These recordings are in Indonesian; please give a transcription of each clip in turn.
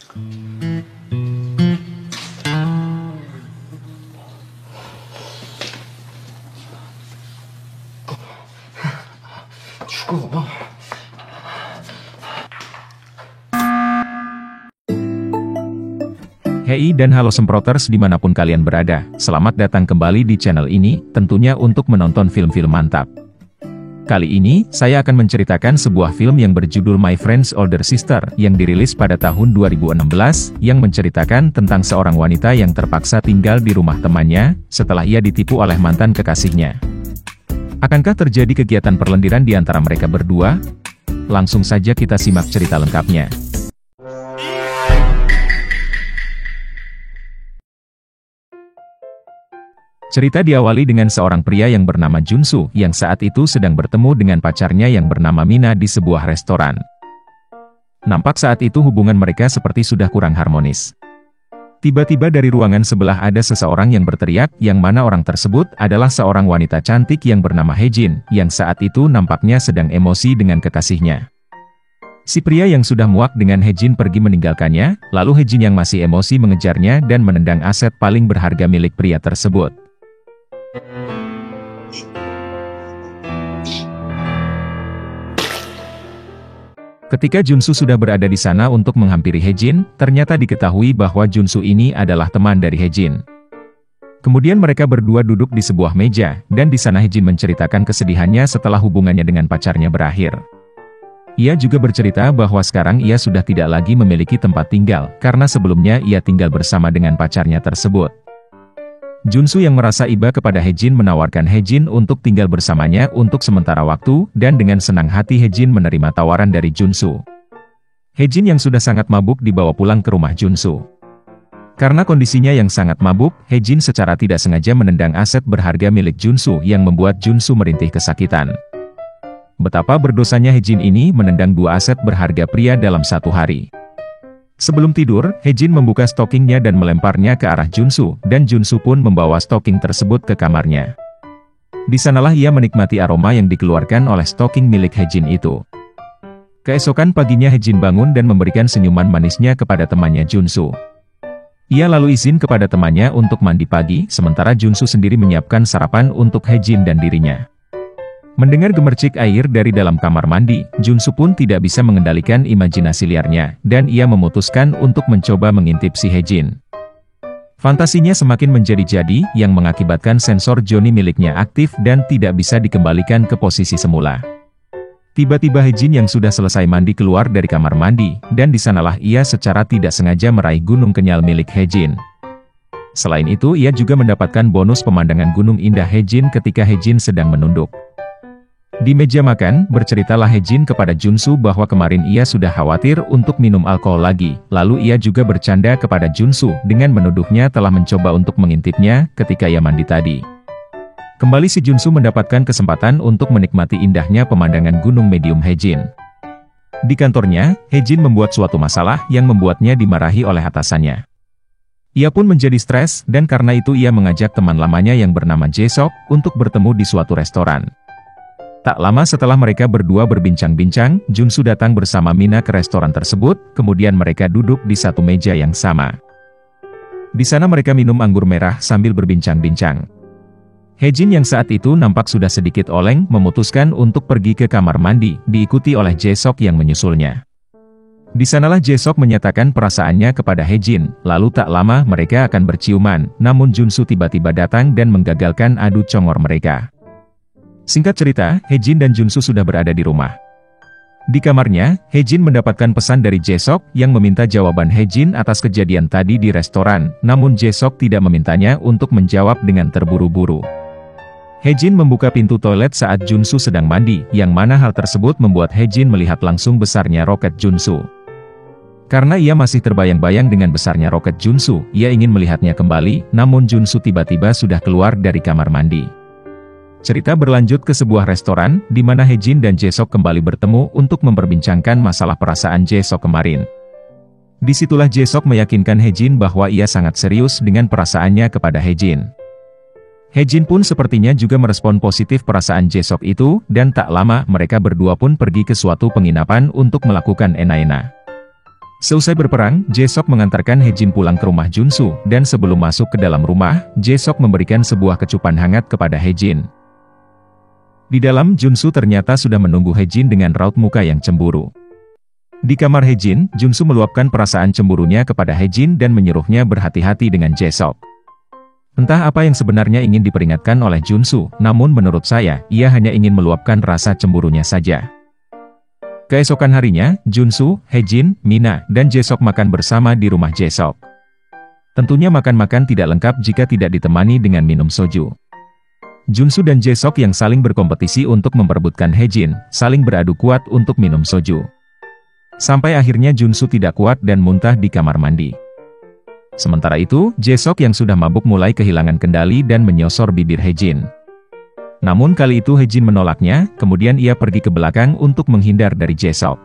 죽어. Hei dan halo semproters dimanapun kalian berada, selamat datang kembali di channel ini, tentunya untuk menonton film-film mantap. Kali ini, saya akan menceritakan sebuah film yang berjudul My Friend's Older Sister, yang dirilis pada tahun 2016, yang menceritakan tentang seorang wanita yang terpaksa tinggal di rumah temannya, setelah ia ditipu oleh mantan kekasihnya. Akankah terjadi kegiatan perlendiran di antara mereka berdua? Langsung saja kita simak cerita lengkapnya. Cerita diawali dengan seorang pria yang bernama Junsu, yang saat itu sedang bertemu dengan pacarnya yang bernama Mina di sebuah restoran. Nampak saat itu hubungan mereka seperti sudah kurang harmonis. Tiba-tiba dari ruangan sebelah ada seseorang yang berteriak, yang mana orang tersebut adalah seorang wanita cantik yang bernama Hejin, yang saat itu nampaknya sedang emosi dengan kekasihnya. Si pria yang sudah muak dengan Hejin pergi meninggalkannya, lalu Hejin yang masih emosi mengejarnya dan menendang aset paling berharga milik pria tersebut. Ketika Junsu sudah berada di sana untuk menghampiri Hejin, ternyata diketahui bahwa Junsu ini adalah teman dari Hejin. Kemudian mereka berdua duduk di sebuah meja, dan di sana Hejin menceritakan kesedihannya setelah hubungannya dengan pacarnya berakhir. Ia juga bercerita bahwa sekarang ia sudah tidak lagi memiliki tempat tinggal, karena sebelumnya ia tinggal bersama dengan pacarnya tersebut. Junsu yang merasa iba kepada Hejin menawarkan Hejin untuk tinggal bersamanya untuk sementara waktu, dan dengan senang hati Hejin menerima tawaran dari Junsu. Hejin yang sudah sangat mabuk dibawa pulang ke rumah Junsu. Karena kondisinya yang sangat mabuk, Hejin secara tidak sengaja menendang aset berharga milik Junsu yang membuat Junsu merintih kesakitan. Betapa berdosanya Hejin ini menendang dua aset berharga pria dalam satu hari. Sebelum tidur, Hejin membuka stokingnya dan melemparnya ke arah Junsu, dan Junsu pun membawa stoking tersebut ke kamarnya. Di sanalah ia menikmati aroma yang dikeluarkan oleh stoking milik Hejin itu. Keesokan paginya Hejin bangun dan memberikan senyuman manisnya kepada temannya Junsu. Ia lalu izin kepada temannya untuk mandi pagi, sementara Junsu sendiri menyiapkan sarapan untuk Hejin dan dirinya. Mendengar gemercik air dari dalam kamar mandi, Junsu pun tidak bisa mengendalikan imajinasi liarnya, dan ia memutuskan untuk mencoba mengintip si Hejin. Fantasinya semakin menjadi-jadi, yang mengakibatkan sensor Joni miliknya aktif dan tidak bisa dikembalikan ke posisi semula. Tiba-tiba Hejin yang sudah selesai mandi keluar dari kamar mandi, dan di sanalah ia secara tidak sengaja meraih gunung kenyal milik Hejin. Selain itu ia juga mendapatkan bonus pemandangan gunung indah Hejin ketika Hejin sedang menunduk. Di meja makan, berceritalah Hejin kepada Junsu bahwa kemarin ia sudah khawatir untuk minum alkohol lagi, lalu ia juga bercanda kepada Junsu dengan menuduhnya telah mencoba untuk mengintipnya ketika ia mandi tadi. Kembali si Junsu mendapatkan kesempatan untuk menikmati indahnya pemandangan gunung medium Hejin. Di kantornya, Hejin membuat suatu masalah yang membuatnya dimarahi oleh atasannya. Ia pun menjadi stres, dan karena itu ia mengajak teman lamanya yang bernama Jae-sok untuk bertemu di suatu restoran. Tak lama setelah mereka berdua berbincang-bincang, Junsu datang bersama Mina ke restoran tersebut, kemudian mereka duduk di satu meja yang sama. Di sana mereka minum anggur merah sambil berbincang-bincang. Hejin yang saat itu nampak sudah sedikit oleng, memutuskan untuk pergi ke kamar mandi, diikuti oleh Jae-sok yang menyusulnya. Di sanalah Jae-sok menyatakan perasaannya kepada Hejin, lalu tak lama mereka akan berciuman, namun Junsu tiba-tiba datang dan menggagalkan adu congor mereka. Singkat cerita, Hejin dan Junsu sudah berada di rumah. Di kamarnya, Hejin mendapatkan pesan dari Jae-sok yang meminta jawaban Hejin atas kejadian tadi di restoran, namun Jae-sok tidak memintanya untuk menjawab dengan terburu-buru. Hejin membuka pintu toilet saat Junsu sedang mandi, yang mana hal tersebut membuat Hejin melihat langsung besarnya roket Junsu. Karena ia masih terbayang-bayang dengan besarnya roket Junsu, ia ingin melihatnya kembali, namun Junsu tiba-tiba sudah keluar dari kamar mandi. Cerita berlanjut ke sebuah restoran, di mana Hejin dan Jae-sok kembali bertemu untuk memperbincangkan masalah perasaan Jae-sok kemarin. Disitulah Jae-sok meyakinkan Hejin bahwa ia sangat serius dengan perasaannya kepada Hejin. Hejin pun sepertinya juga merespon positif perasaan Jae-sok itu, dan tak lama mereka berdua pun pergi ke suatu penginapan untuk melakukan enak-enak. Seusai berperang, Jae-sok mengantarkan Hae-jin pulang ke rumah Junsu, dan sebelum masuk ke dalam rumah, Jae-sok memberikan sebuah kecupan hangat kepada Hae-jin. Di dalam, Junsu ternyata sudah menunggu Hae-jin dengan raut muka yang cemburu. Di kamar Hae-jin, Junsu meluapkan perasaan cemburunya kepada Hae-jin dan menyuruhnya berhati-hati dengan Jae-sok. Entah apa yang sebenarnya ingin diperingatkan oleh Junsu, namun menurut saya, ia hanya ingin meluapkan rasa cemburunya saja. Keesokan harinya, Junsu, Hae-jin, Mina, dan Jae-sok makan bersama di rumah Jae-sok. Tentunya makan-makan tidak lengkap jika tidak ditemani dengan minum soju. Junsu dan Jae-sok yang saling berkompetisi untuk memperebutkan Hae-jin, saling beradu kuat untuk minum soju. Sampai akhirnya Junsu tidak kuat dan muntah di kamar mandi. Sementara itu, Jae-sok yang sudah mabuk mulai kehilangan kendali dan menyosor bibir Hae-jin. Namun kali itu Hae-jin menolaknya, kemudian ia pergi ke belakang untuk menghindar dari Jae-sok.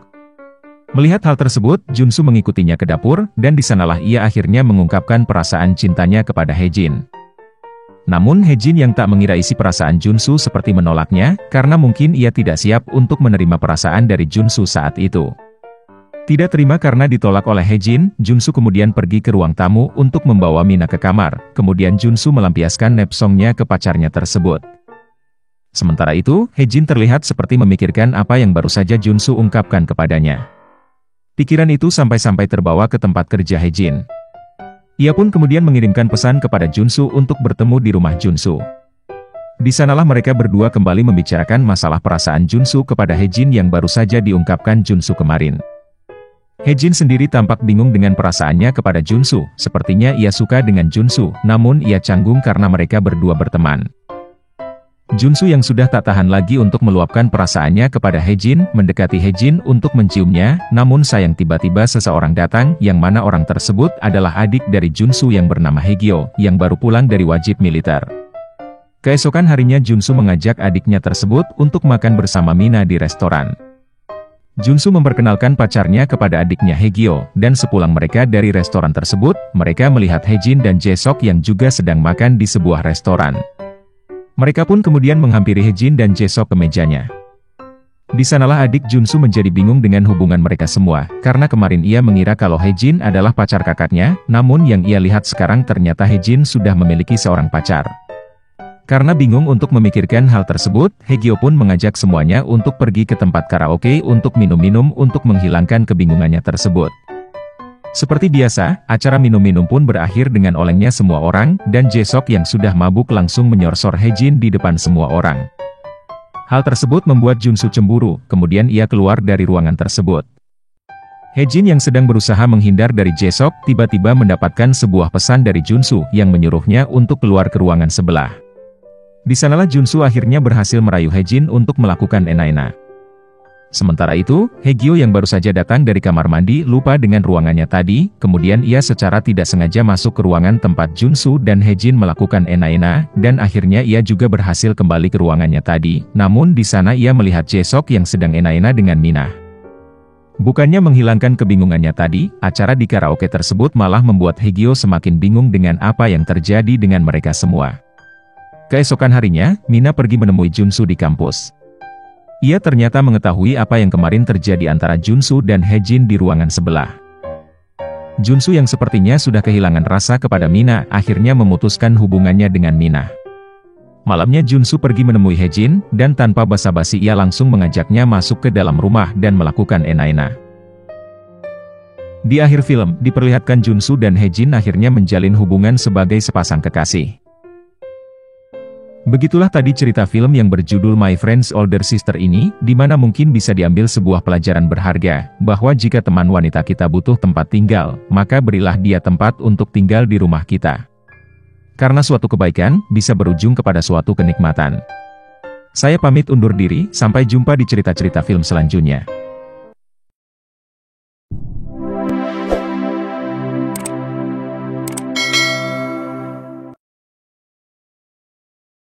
Melihat hal tersebut, Junsu mengikutinya ke dapur, dan di sanalah ia akhirnya mengungkapkan perasaan cintanya kepada Hae-jin. Namun Hae-jin yang tak mengira isi perasaan Junsu seperti menolaknya, karena mungkin ia tidak siap untuk menerima perasaan dari Junsu saat itu. Tidak terima karena ditolak oleh Hae-jin, Junsu kemudian pergi ke ruang tamu untuk membawa Mina ke kamar, kemudian Junsu melampiaskan nepsongnya ke pacarnya tersebut. Sementara itu, Hae-jin terlihat seperti memikirkan apa yang baru saja Junsu ungkapkan kepadanya. Pikiran itu sampai-sampai terbawa ke tempat kerja Hae-jin. Ia pun kemudian mengirimkan pesan kepada Junsu untuk bertemu di rumah Junsu. Di sanalah mereka berdua kembali membicarakan masalah perasaan Junsu kepada Hae-jin yang baru saja diungkapkan Junsu kemarin. Hae-jin sendiri tampak bingung dengan perasaannya kepada Junsu, sepertinya ia suka dengan Junsu, namun ia canggung karena mereka berdua berteman. Junsu yang sudah tak tahan lagi untuk meluapkan perasaannya kepada Hae-jin, mendekati Hae-jin untuk menciumnya, namun sayang tiba-tiba seseorang datang, yang mana orang tersebut adalah adik dari Junsu yang bernama Haegyo, yang baru pulang dari wajib militer. Keesokan harinya Junsu mengajak adiknya tersebut untuk makan bersama Mina di restoran. Junsu memperkenalkan pacarnya kepada adiknya Haegyo, dan sepulang mereka dari restoran tersebut, mereka melihat Hae-jin dan Jae-sok yang juga sedang makan di sebuah restoran. Mereka pun kemudian menghampiri Hae-jin dan Jae-sok ke mejanya. Di sanalah adik Junsu menjadi bingung dengan hubungan mereka semua, karena kemarin ia mengira kalau Hae-jin adalah pacar kakaknya, namun yang ia lihat sekarang ternyata Hae-jin sudah memiliki seorang pacar. Karena bingung untuk memikirkan hal tersebut, Haegyo pun mengajak semuanya untuk pergi ke tempat karaoke untuk minum-minum untuk menghilangkan kebingungannya tersebut. Seperti biasa, acara minum-minum pun berakhir dengan olengnya semua orang, dan Jae-sok yang sudah mabuk langsung menyorsor Hae-jin di depan semua orang. Hal tersebut membuat Junsu cemburu, kemudian ia keluar dari ruangan tersebut. Hae-jin yang sedang berusaha menghindar dari Jae-sok, tiba-tiba mendapatkan sebuah pesan dari Junsu yang menyuruhnya untuk keluar ke ruangan sebelah. Di sanalah Junsu akhirnya berhasil merayu Hae-jin untuk melakukan ena-ena. Sementara itu, Haegyo yang baru saja datang dari kamar mandi lupa dengan ruangannya tadi, kemudian ia secara tidak sengaja masuk ke ruangan tempat Junsu dan Hae-jin melakukan ena-ena, dan akhirnya ia juga berhasil kembali ke ruangannya tadi, namun di sana ia melihat Jae-sok yang sedang ena-ena dengan Mina. Bukannya menghilangkan kebingungannya tadi, acara di karaoke tersebut malah membuat Haegyo semakin bingung dengan apa yang terjadi dengan mereka semua. Keesokan harinya, Mina pergi menemui Junsu di kampus. Ia ternyata mengetahui apa yang kemarin terjadi antara Junsu dan Hae-jin di ruangan sebelah. Junsu yang sepertinya sudah kehilangan rasa kepada Mina, akhirnya memutuskan hubungannya dengan Mina. Malamnya Junsu pergi menemui Hae-jin, dan tanpa basa-basi ia langsung mengajaknya masuk ke dalam rumah dan melakukan ena-ena. Di akhir film, diperlihatkan Junsu dan Hae-jin akhirnya menjalin hubungan sebagai sepasang kekasih. Begitulah tadi cerita film yang berjudul My Friend's Older Sister ini, di mana mungkin bisa diambil sebuah pelajaran berharga, bahwa jika teman wanita kita butuh tempat tinggal, maka berilah dia tempat untuk tinggal di rumah kita. Karena suatu kebaikan, bisa berujung kepada suatu kenikmatan. Saya pamit undur diri, sampai jumpa di cerita-cerita film selanjutnya.